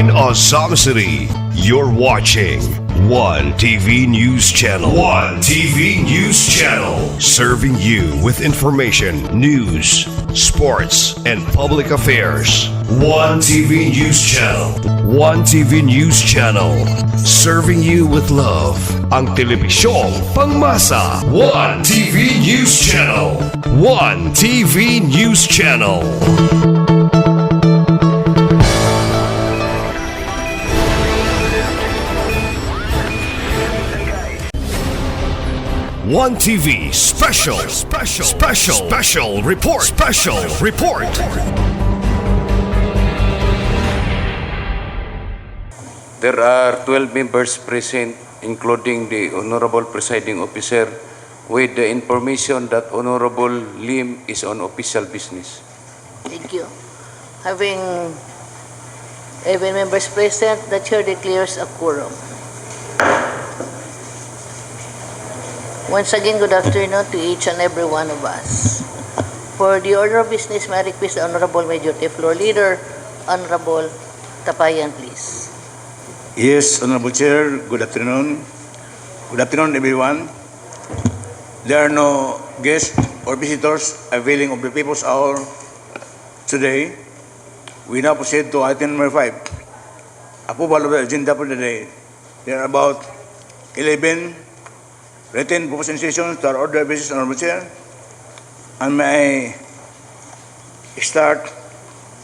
In Ozamiz City, you're watching One TV News Channel. One TV News Channel. Serving you with information, news, sports, and public affairs. One TV News Channel. One TV News Channel. Serving you with love. Ang telebisyong pangmasa. One TV News Channel. One TV News Channel. One TV special report. There are 12 members present, including the Honorable Presiding Officer, with the information that Honorable Lim is on official business. Thank you. Having 11 members present, the Chair declares a quorum. Once again, good afternoon to each and every one of us. For the order of business, may I request the Honorable Majority Floor Leader, Honorable Tapayan, please. Yes, Honorable Chair, good afternoon. Good afternoon, everyone. There are no guests or visitors availing of the People's Hour today. We now proceed to item number 5, approval of the agenda for the day. There are about 11 written proposed sessions to our order of business, Honorable Chair. And may I start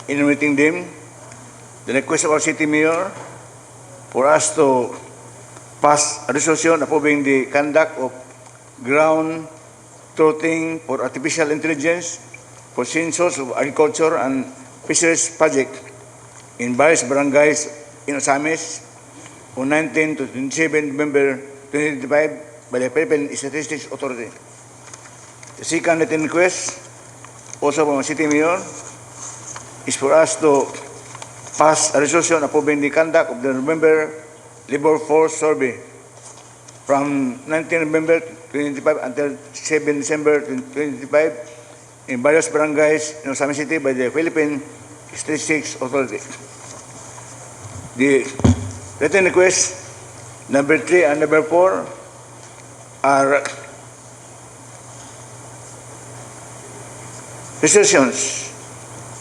enumerating them. The request of our City Mayor for us to pass a resolution approving the conduct of ground truthing for artificial intelligence for census of agriculture and fisheries project in various barangays in Ozamiz on 19 to 27 November 2025 by the Philippine Statistics Authority. The second written request, also from the City Mayor, is for us to pass a resolution approving the conduct of the November Labor Force Survey from 19 November 2025 until 7 December 2025 in various barangays in Ozamiz City by the Philippine Statistics Authority. The written request number 3 and number 4 are resolutions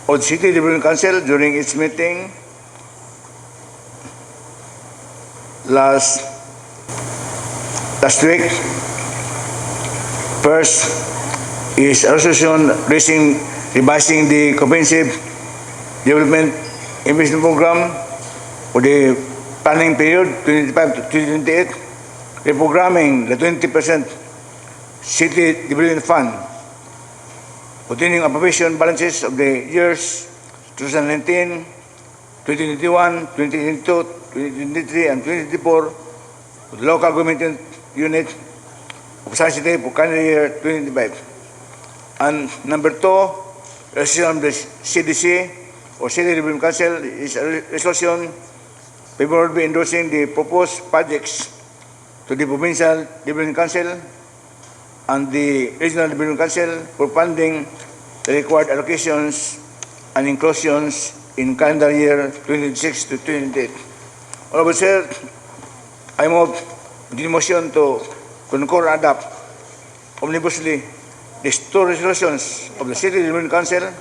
of the City Development Council during its meeting last week. First is a resolution revising the comprehensive development investment program for the planning period 2025 to 2028. Reprogramming the 20% City Development Fund containing appropriation balances of the years 2019, 2021, 2022, 2023, and 2024 with local government unit of Ozamiz City for calendar year 2025. And number 2, resolution of the CDC or City Development Council is a resolution favorably endorsing the proposed projects to the Provincial Development Council and the Regional Development Council for funding the required allocations and inclusions in calendar year 2026 to 2028. Honorable Sir, I move the motion to concur and adopt omnibussly these two resolutions of the City Development Council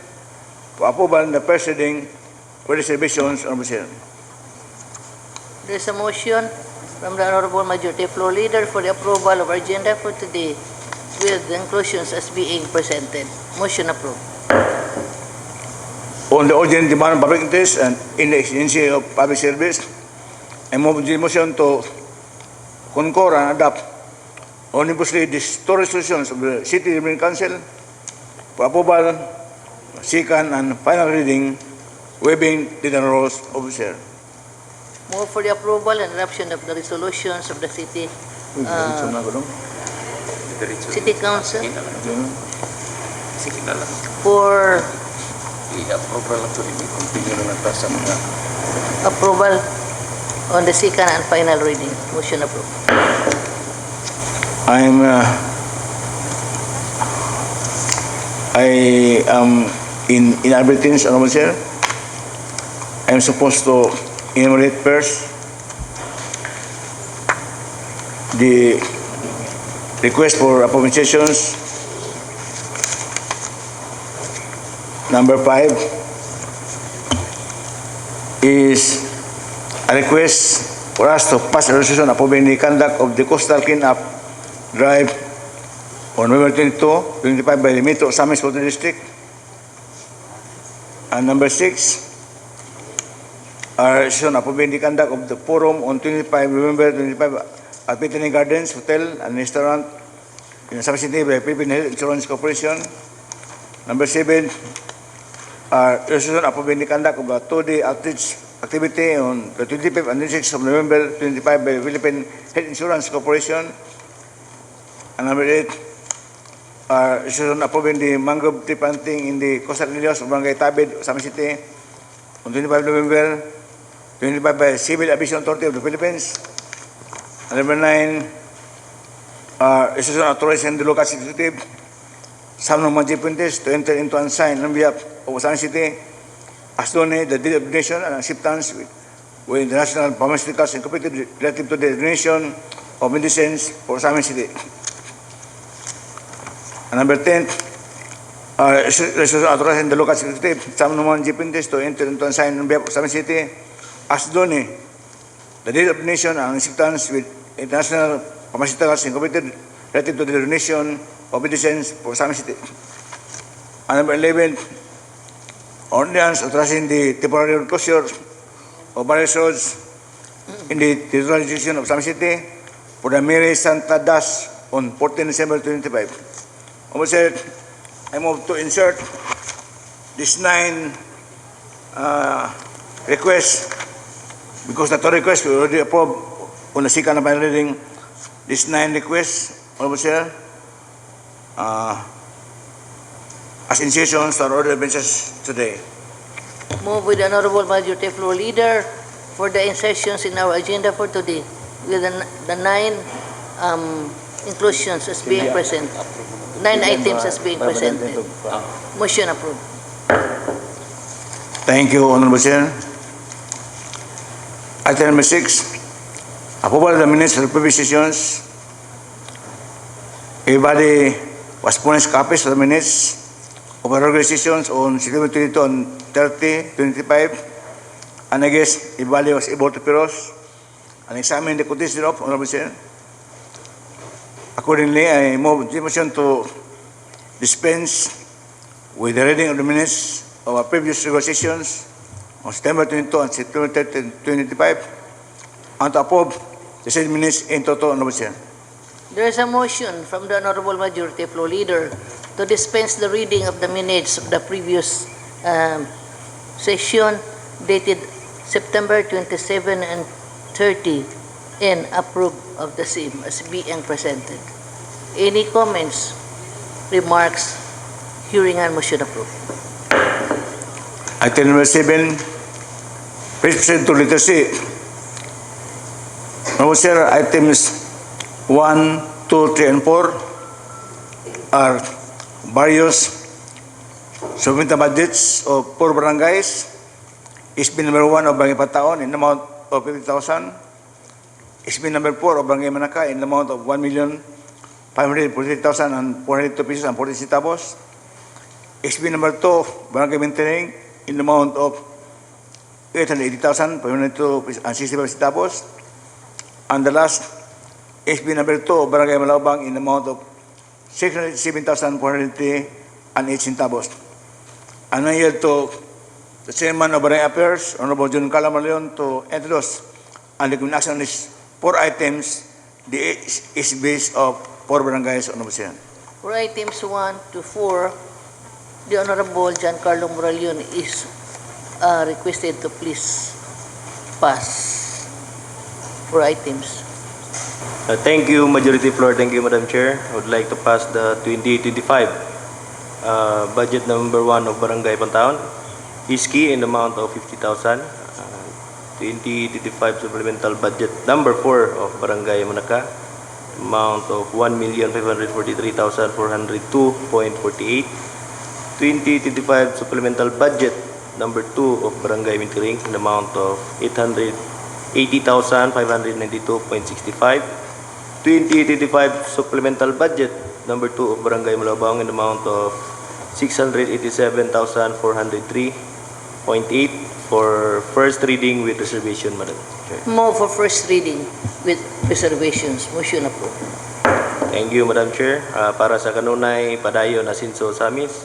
for approval in the first reading with reservations, Honorable Sir. There is a motion from the Honorable Majority Floor Leader for the approval of our agenda for today with the inclusions as being presented. Motion approved. On the urgent demand of public interest and in the exigency of public service, I move the motion to concur and adopt omnibussly these two resolutions of the City Development Council for approval, second and final reading, waiving the rules of the Chair. Move for the approval and adoption of the resolutions of the City City Council for approval on the second and final reading. Motion approved. I am in inadvertence, Honorable Chair. I am supposed to enumerate first the request for appropriations number 5 is a request for us to pass a resolution approving the conduct of the coastal cleanup drive on November 22, 25 by the Metro Ozamiz Water District. And number 6, a resolution approving the conduct of the forum on 25 November 25 at Bethany Gardens Hotel and Restaurant in Ozamiz City by Philippine Health Insurance Corporation. Number 7, a resolution approving the conduct of a 2-day outreach activity on the 25th and 26th of November 25 by Philippine Health Insurance Corporation. And number 8, resolution approving the mangrove tree planting in the coastal areas of Barangay Tabid, Ozamiz City on 25 November 25 by Civil Aviation Authority of the Philippines. And number 9, resolution authorizing the local executive Sam Manji Puentes to enter into and sign on behalf of Ozamiz City as donate the deed of donation and acceptance with international pharmaceuticals incorporated relative to the donation of medicines for Ozamiz City. And number 10, resolution authorizing the local executive Sam Manji Puentes to enter into and sign on behalf of Ozamiz City as donate the deed of donation and acceptance with international pharmaceuticals incorporated relative to the donation of medicines for Ozamiz City. And number 11, ordinance authorizing the temporary closure of various roads in the territorial jurisdiction of Ozamiz City for the Mary Santa Das on 14 December 2025. Sir, I move to insert this 9 requests because the 2 requests we already approved on the second and final reading. This 9 requests, Sir, as insertions to our order of benches today. Move with the Honorable Majority Floor Leader for the insertions in our agenda for today with the 9 inclusions as being present. 9 items as being presented. Motion approved. Thank you, Honorable Chair. Item number 6, approval of the minutes of the previous sessions. Everybody was furnished copies of the minutes of our organizations on September 22 and 30, 25. And I guess everybody was able to peruse and examine the contents thereof, Honorable Chair. Accordingly, I move the motion to dispense with the reading of the minutes of our previous negotiations on September 22 and September 30, 2025, and to approve the said minutes in total, Honorable Chair. There is a motion from the Honorable Majority Floor Leader to dispense the reading of the minutes of the previous session dated September 27 and 30 and approve of the same as being presented. Any comments, remarks, hearing and motion approved. Item number 7, please proceed to letter C. Honorable Chair, items 1, 2, 3, and 4 are various supplemental budgets of 4 barangays. SB number 1 of Barangay Pataon in the amount of 50,000. SB number 4 of Barangay Manaka in the amount of 1,548,402 pesos and 40 centavos. SB number 2, Barangay Maintening in the amount of 880,502 pesos and 65 centavos. And the last, SB number 2, Barangay Malaubang in the amount of 607,408 centavos. And I yield to the Chairman of Barangay Affairs, Honorable John Calamaleon, to introduce and recommend action on these 4 items, the SBs of 4 barangays, Honorable Chair. For items 1 to 4, the Honorable Giancarlo Moralion is requested to please pass 4 items. Thank you, Majority Floor. Thank you, Madam Chair. I would like to pass the 2025 budget number 1 of Barangay Pantaon, ISKI in the amount of 50,000. 2025 supplemental budget number 4 of Barangay Manaka, amount of 1,543,402.48. 2025 supplemental budget number 2 of Barangay Mintiring in the amount of 880,592.65. 2025 supplemental budget number 2 of Barangay Malabaong in the amount of 687,403.8 for first reading with reservation, Madam Chair. Move for first reading with reservations. Motion approved. Thank you, Madam Chair. Para sa kanunay padayon asinso Ozamiz,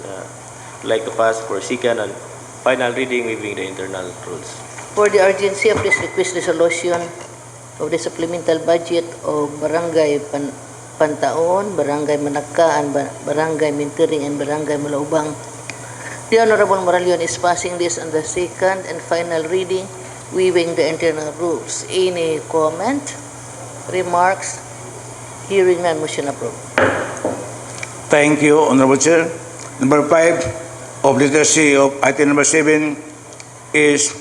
like to pass for second and final reading waiving the internal rules. For the urgency of this request resolution of the supplemental budget of Barangay Pantaon, Barangay Manakaan, Barangay Mintiring, and Barangay Malaubang, the Honorable Moralion is passing this on the second and final reading, waiving the internal rules. Any comment, remarks? Hearing none, motion approved. Thank you, Honorable Chair. Number 5 of letter C of item number 7 is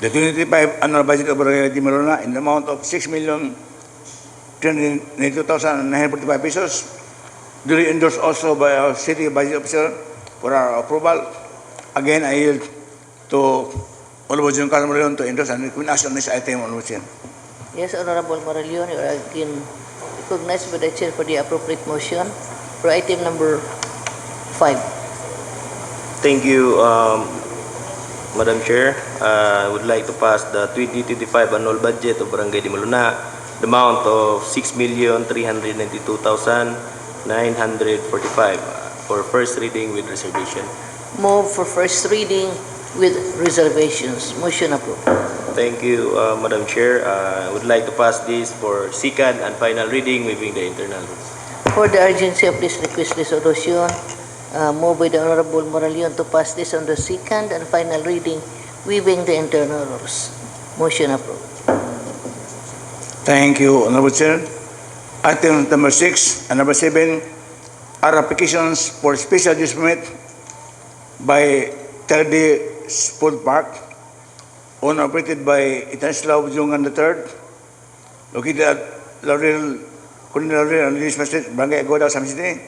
the 2025 annual budget of Barangay di Marona in the amount of 6,392,945 pesos, duly endorsed also by our city budget officer for our approval. Again, I yield to Honorable John Moralion to endorse and recommend action on this item, Honorable Chair. Yes, Honorable Moralion, you are again recognized by the Chair for the appropriate motion for item number 5. Thank you, Madam Chair. I would like to pass the 2025 annual budget of Barangay di Maluna, the amount of 6,392,945 for first reading with reservation. Move for first reading with reservations. Motion approved. Thank you, Madam Chair. I would like to pass this for second and final reading waiving the internal rules. For the urgency of this request resolution, moved by the Honorable Moralion to pass this on the second and final reading, waiving the internal rules. Motion approved. Thank you, Honorable Chair. Item number 6 and number 7 are applications for special use permit by Third Food Park, owned and operated by Itanislaw Jungan III, located at Laurel, Colonel and Linis Street, Barangay Agoda, Ozamiz City.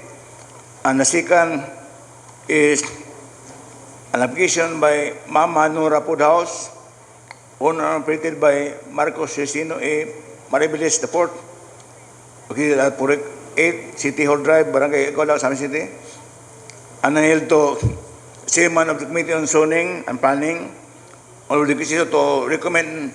And the second is an application by Mama Nora Food House, owned and operated by Marcos Cesino A. Maribeles IV, located at Purek 8, City Hall Drive, Barangay Agoda, Ozamiz City. And I yield to Chairman of the Committee on Zoning and Planning, Honorable Dikisito, to recommend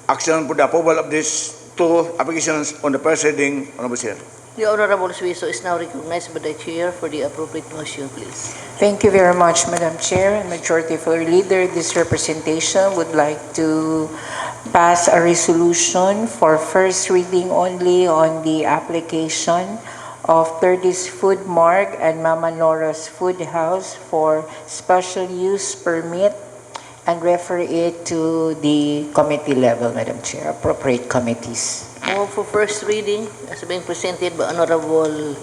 action for the approval of these two applications on the first reading, Honorable Chair. The Honorable SUIZO is now recognized by the Chair for the appropriate motion, please. Thank you very much, Madam Chair. And Majority Floor Leader, this representation would like to pass a resolution for first reading only on the application of Thirdy's Food Mart and Mama Nora's Food House for special use permit and refer it to the committee level, Madam Chair, appropriate committees. Move for first reading as being presented by Honorable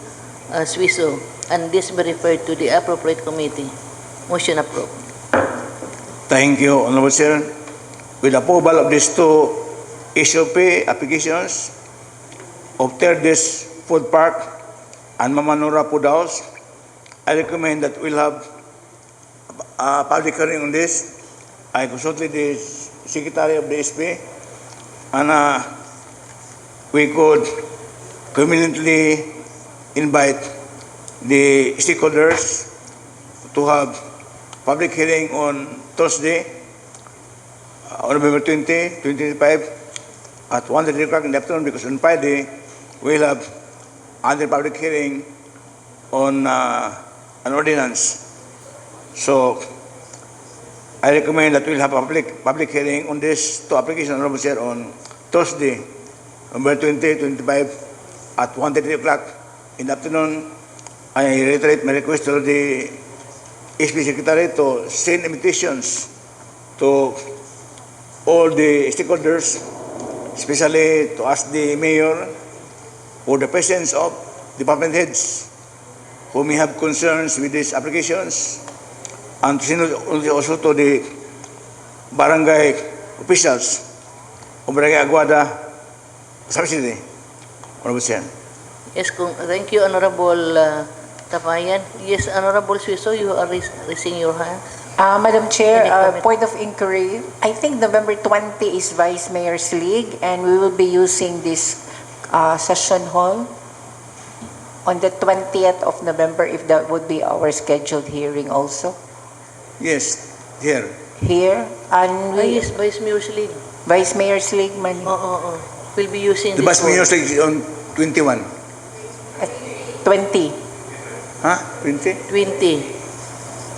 SUIZO, and this be referred to the appropriate committee. Motion approved. Thank you, Honorable Chair. With approval of these two SOP applications of Thirdy's Food Park and Mama Nora Food House, I recommend that we'll have a public hearing on this. I consulted the Secretary of the SP, and we could conveniently invite the stakeholders to have public hearing on Thursday, November 20, 2025 at 1:30 o'clock in the afternoon, because on Friday we'll have other public hearing on an ordinance. So I recommend that we'll have a public hearing on this two applications, Honorable Chair, on Thursday, November 20, 2025 at 1:30 o'clock in the afternoon. I reiterate my request to the SP Secretary to send invitations to all the stakeholders, especially to ask the Mayor for the presence of department heads who may have concerns with these applications, and to send also to the barangay officials of Barangay Aguada, Ozamiz City. Honorable Chair. Yes, thank you, Honorable Tapayan. Yes, Honorable SUIZO, you are raising your hands. Madam Chair, Any comment? point of inquiry, I think November 20 is Vice Mayor's League, and we will be using this session hall on the 20th of November, if that would be our scheduled hearing also. Yes, here. Here, and Yes, Vice Mayor's League. Vice Mayor's League, man, Oo. We'll be using The this Vice Mayor's League is on 21. 20. Huh? 20? 20.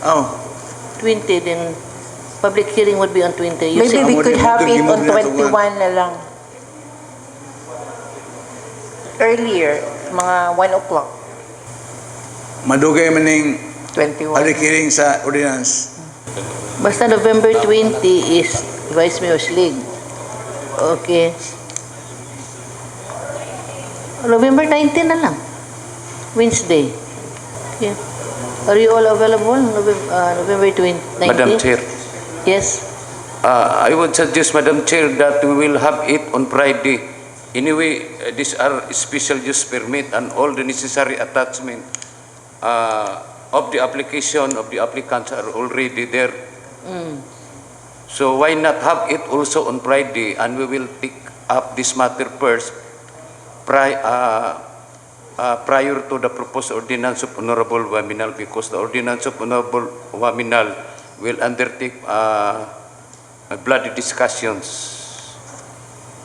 Oh, 20, then public hearing would be on 20. Maybe Using- we could have it on Remove na to 21 na lang. Earlier, mga 1 o'clock, madugay man yung 21. alikiring sa ordinance. Basta November 20 is Vice Mayor's League. Okay. November 19 na lang. Wednesday. Okay. Are you all available November 20, 19? Madam Chair, Yes. I would suggest, Madam Chair, that we will have it on Friday. Anyway, these are special use permit and all the necessary attachment of the application of the applicants are already there. So why not have it also on Friday, and we will pick up this matter first prior to the proposed ordinance of Honorable OAMINAL, because the ordinance of Honorable OAMINAL will undertake bloody discussions.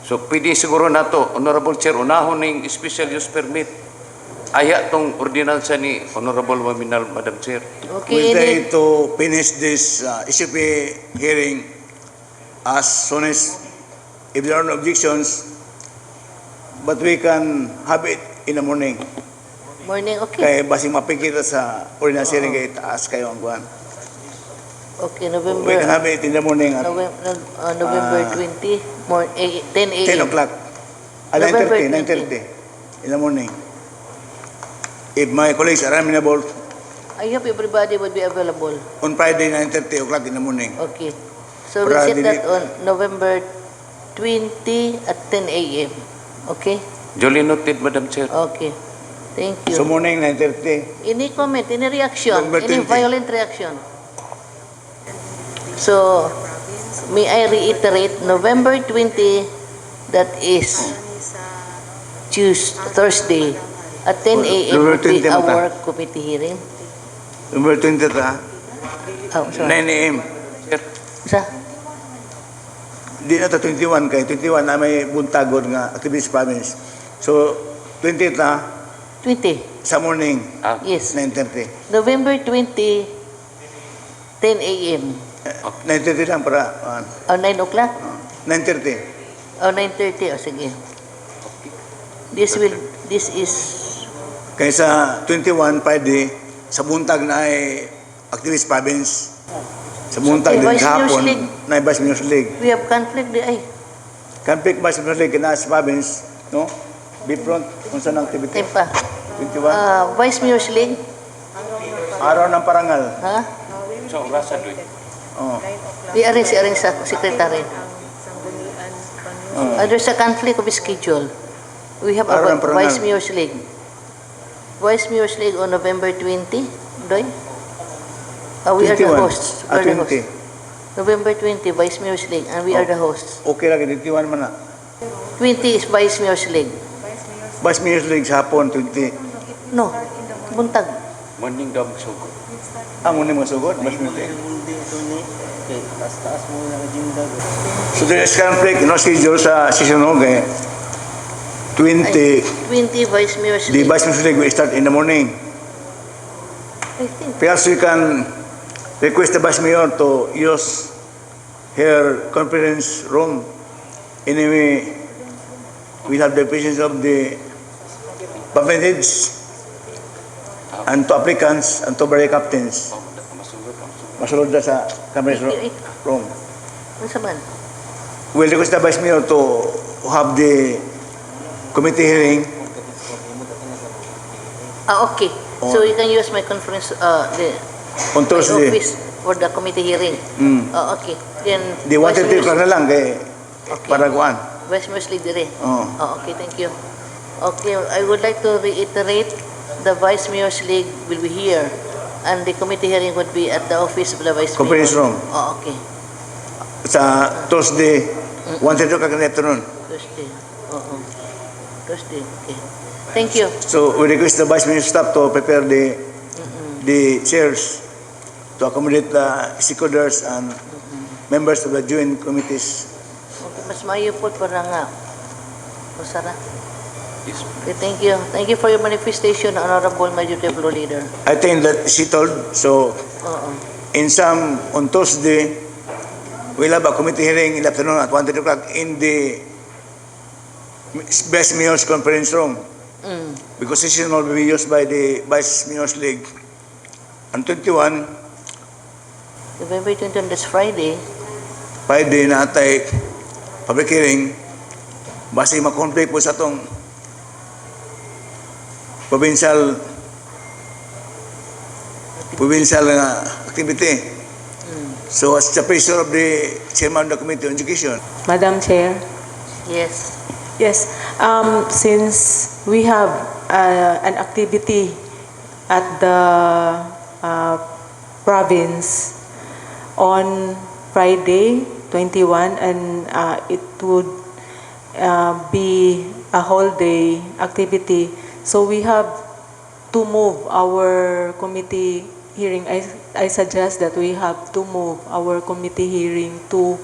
So pwede siguro na to, Honorable Chair, unahon ng special use permit. Aya tong ordinansa ni Honorable OAMINAL, Madam Chair. Okay. We try Ini, to finish this SUP hearing as soon as, if there are no objections, but we can have it in the morning. morning, okay. Kaya basing mapikita sa ordinance hearing kaya taas kayo ang buwan. Okay, We can have it in the morning at November 20, 10 a.m. 10 o'clock. November 9:30 in the morning. If my colleagues are amenable, I hope everybody would be available. on Friday 9:30 o'clock in the morning. Okay. So we'll set that on November 20 at 10 a.m. Okay? Duly noted, Madam Chair. Okay. Thank you. So morning 9:30. Any comment, any reaction, November any 20. violent reaction? So, may I reiterate, November 20, that is Thursday, at 10 a.m. November would be 20 mata. our committee hearing. November 20 ta, Oh, sorry. 9 a.m. Sa? Di na ta 21 kay 21 na may buntagon nga activist province. So 20 ta 20. sa morning Yes. 9:30. November 20, 10 a.m. 9:30 lang para O 9 o'clock? 9:30. O 9:30? O sige. This is, Kaya sa 21 Friday sa buntag na ay activist province. Sa buntag Okay, din Vice Mayor's kahapon League. na ay Vice Mayor's League. we have conflict di ay. Conflict Vice Mayor's League na sa province, no? Bifront kung saan ang activity. Tempa. 21. Vice Mayor's League, Araw ng parangal. ha? So, rasa doy. Oh. I-arrange sa secretary. There's a conflict of schedule. We have Araw ng a parangal. Vice Mayor's League. Vice Mayor's League on November 20, Doy? We are the 21. hosts. We are the 20. hosts. November 20, Vice Mayor's League, and we are the hosts. Okay lang, 21 man na. 20 is Vice Mayor's League. Vice Mayor's League sa hapon, 20. No, buntag. Morning daw magsugod. Ang muna mga sugod, Vice Mayor's League. So there is conflict, no, schedule sa session no, kaya 20, 20 Vice Mayor's the League. Vice Mayor's League will start in the morning. I think. Perhaps we can request the Vice Mayor to use her conference room. Anyway, we'll have the presence of the department heads and to applicants and to barangay captains. Masulod na sa conference room. Ano sa man? We'll request the Vice Mayor to have the committee hearing. Okay. So you can use my conference, On my Thursday. office for the committee hearing. Okay. Then, Di wanted to na lang kay Okay. para kuan. Vice Mayor's League dire. Oh. Okay, thank you. Okay, I would like to reiterate the Vice Mayor's League will be here And the committee hearing would be at the office of the Vice Mayor? Conference room. Oh, okay. Sa Thursday, 1:30 o'clock in the afternoon. Thursday. Oo. Thursday. Okay. Thank you. So we request the Vice Mayor staff to prepare the chairs to accommodate the stakeholders and members of the joint committees. Okay, mas maayo po para nga. Masara. Yes. Okay, thank you. Thank you for your manifestation, Honorable Majority Floor Leader. I think that she told, so Oo. in some, on Thursday, we'll have a committee hearing in the afternoon at 1:30 o'clock in the Vice Mayor's conference room. Because session will be used by the Vice Mayor's League. On 21, November 21, that's Friday. Friday na atay public hearing, basta makonflict po sa itong provincial nga activity. So as the pressure of the chairman of the Committee on Education. Madam Chair. Yes. Yes, since we have an activity at the province on Friday, 21, and it would be a whole day activity, so we have to move our committee hearing. I suggest that we have to move our committee hearing to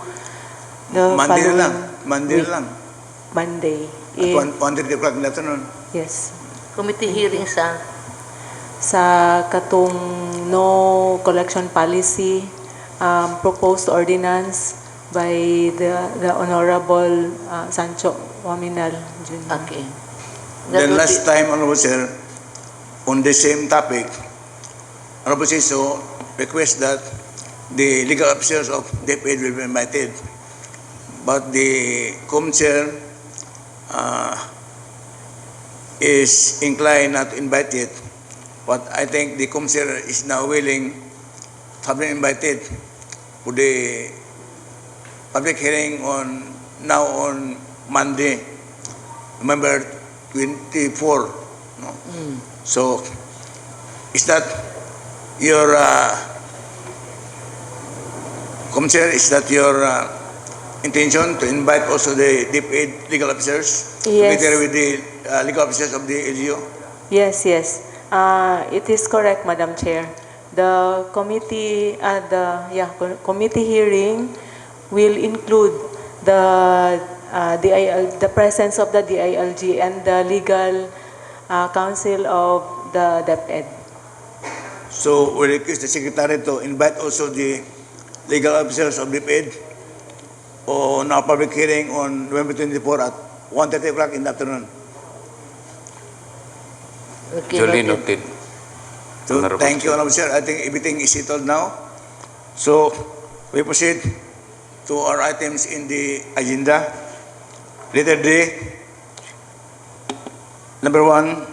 the Monday following lang. Monday week. lang. Monday. At 1:30 o'clock in the afternoon. Yes. Committee hearing sa Katong no collection policy proposed ordinance by the Honorable Sancho OAMINAL Jr. Okay. Then last time, Honorable Sir, on the same topic, Honorable SUIZO request that the legal officers of DepEd will be invited. But the COM-Chair is inclined not to invite it. But I think the COM-Chair is now willing to have been invited for the public hearing on Monday, November 24. No? So, is that your COM-Chair, is that your intention to invite also the DepEd legal officers Yes. together with the legal officers of the LGU? Yes. It is correct, Madam Chair. The committee, committee hearing will include the presence of the DILG and the legal counsel of the DepEd. So we request the Secretary to invite also the legal officers of DepEd on our public hearing on November 24 at 1:30 o'clock in the afternoon. Okay, Duly noted. noted. So Honorable thank you, Chair. Honorable Sir. I think everything is settled now. So we proceed to our items in the agenda. Letter D, number 1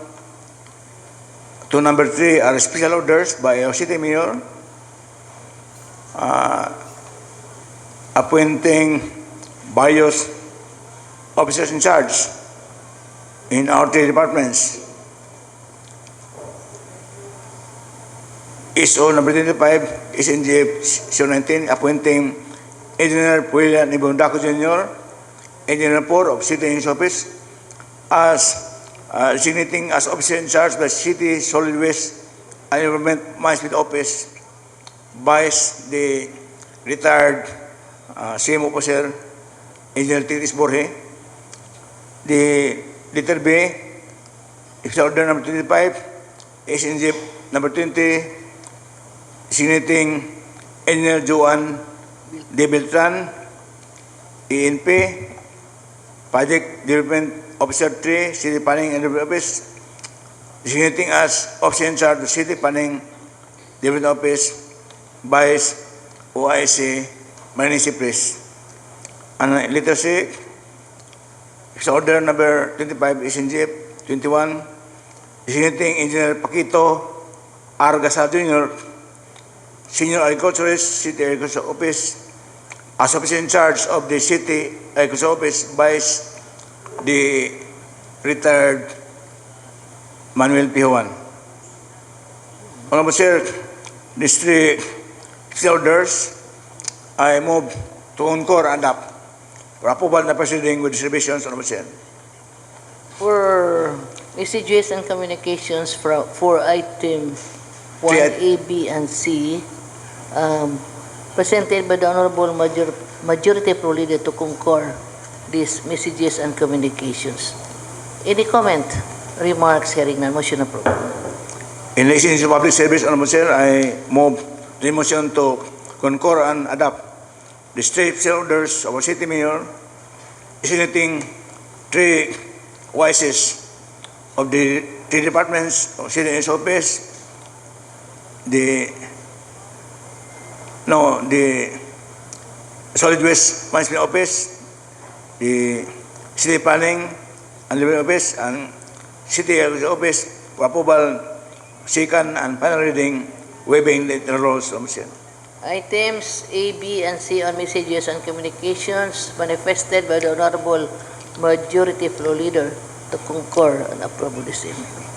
to number 3 are special orders by our City Mayor appointing various officers in charge in our three departments. ISO number 25, SNGF 019, appointing Engineer Puela Nibundaco Jr., Engineer 4 of City Engineer's Office, as designating as officer in charge by City Solid Waste and Environment Management Office, vice the retired CM officer, Engineer Titis Borge. The letter B, is order number 25, SNGF number 20, designating Engineer Joan De Beltran, ENP, Project Development Officer 3, City Planning and Development Office, designating as officer in charge of City Planning Development Office, vice OIC, Marinisi Press. And letter C, is order number 25, SNGF 21, designating Engineer Paquito R. Gasal Jr., Senior Agriculturist, City Agriculture Office, as officer in charge of the City Agriculture Office, vice the retired Manuel Pijuan. Honorable Sir, these three orders, I move to concur and adopt for approval na proceeding with distributions, Honorable Chair. For messages and communications for item 1A, B, and C, presented by the Honorable Majority Floor Leader to concur these messages and communications. Any comment, remarks, hearing none, motion approved. In relation to public service, Honorable Chair, I move the motion to concur and adopt the state orders of our city mayor designating three vices of the three departments of city office, the solid waste management office, the city planning and development office, and city office for approval, second and final reading, waiving the rules of motion. Items A, B, and C on messages and communications manifested by the Honorable Majority Floor Leader to concur and approve this evening.